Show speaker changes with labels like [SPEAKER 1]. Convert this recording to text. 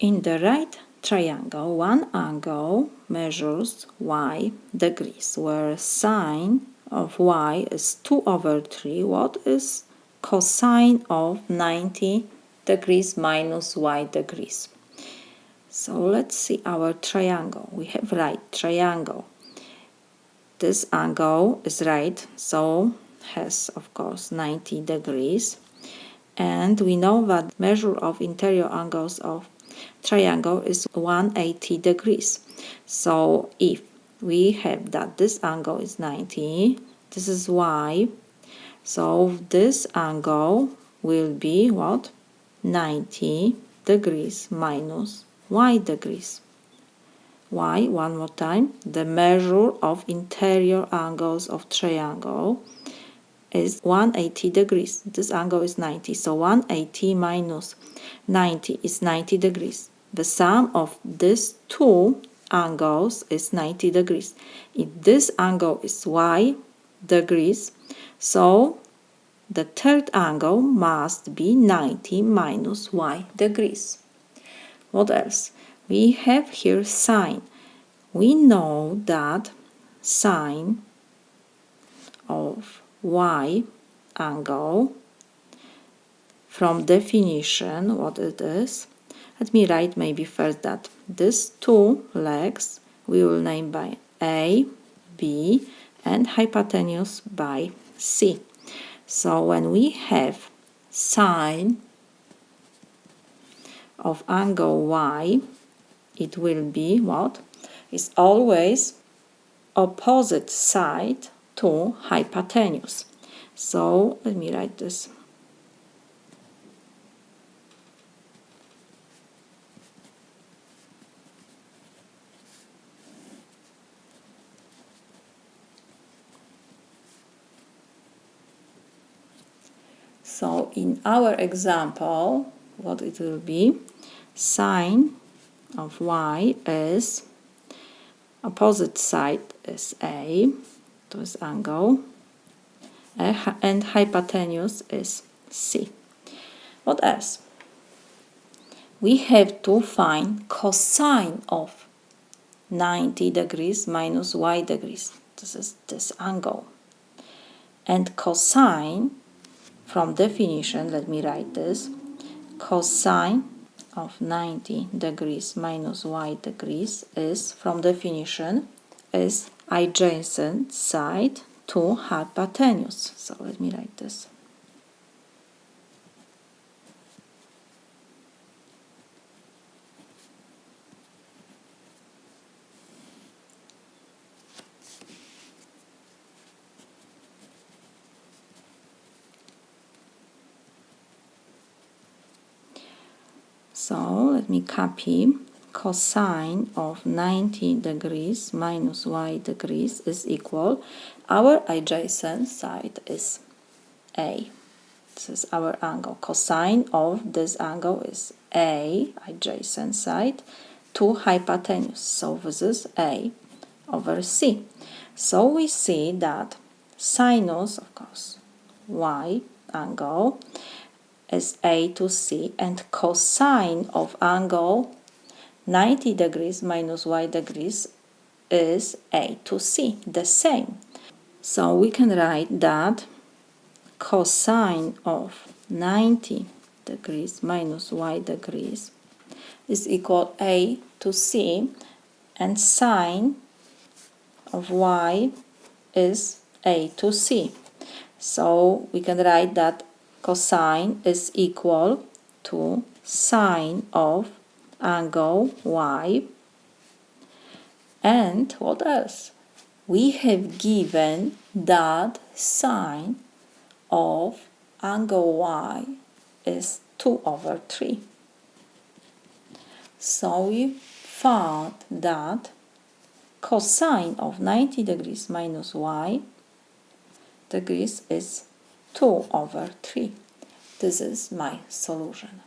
[SPEAKER 1] In the right triangle, one angle measures y degrees, where sine of y is 2/3. What is cosine of 90 degrees minus y degrees? So let's see our triangle. We have right triangle. This angle is right, so has of course 90 degrees. And we know that measure of interior angles of triangle is 180 degrees. So if we have that this angle is 90, this is y, so this angle will be what? 90 degrees minus y degrees. Y, one more time, the measure of interior angles of triangle is 180 degrees. This angle is 90, so 180 minus 90 is 90 degrees. The sum of these two angles is 90 degrees. If this angle is y degrees, so the third angle must be 90 minus y degrees. What else? We have here sine. We know that sine of y angle, from definition, what it is. Let me write maybe first that these two legs we will name by A, B, and hypotenuse by C. So when we have sine of angle y, it will be what? It's always opposite side to hypotenuse. So let me write this. So in our example, what it will be? Sine of y is opposite side is A, this angle, and hypotenuse is C. What else? We have to find cosine of 90 degrees minus y degrees. This is this angle. And cosine, from definition, let me write this, cosine of 90 degrees minus y degrees is, from definition, is adjacent side to hypotenuse. So let me write this. So let me copy. Cosine of 90 degrees minus y degrees is equal. Our adjacent side is A. This is our angle. Cosine of this angle is A, adjacent side, to hypotenuse. So this is A over C. So we see that sinus, of course, y angle is A to C, and cosine of angle 90 degrees minus y degrees is A to C, the same. So we can write that cosine of 90 degrees minus y degrees is equal A to C, and sine of y is A to C. So we can write that cosine is equal to sine of angle y. And what else? We have given that sine of angle y is 2/3. So we found that cosine of 90 degrees minus y degrees is 2/3. This is my solution.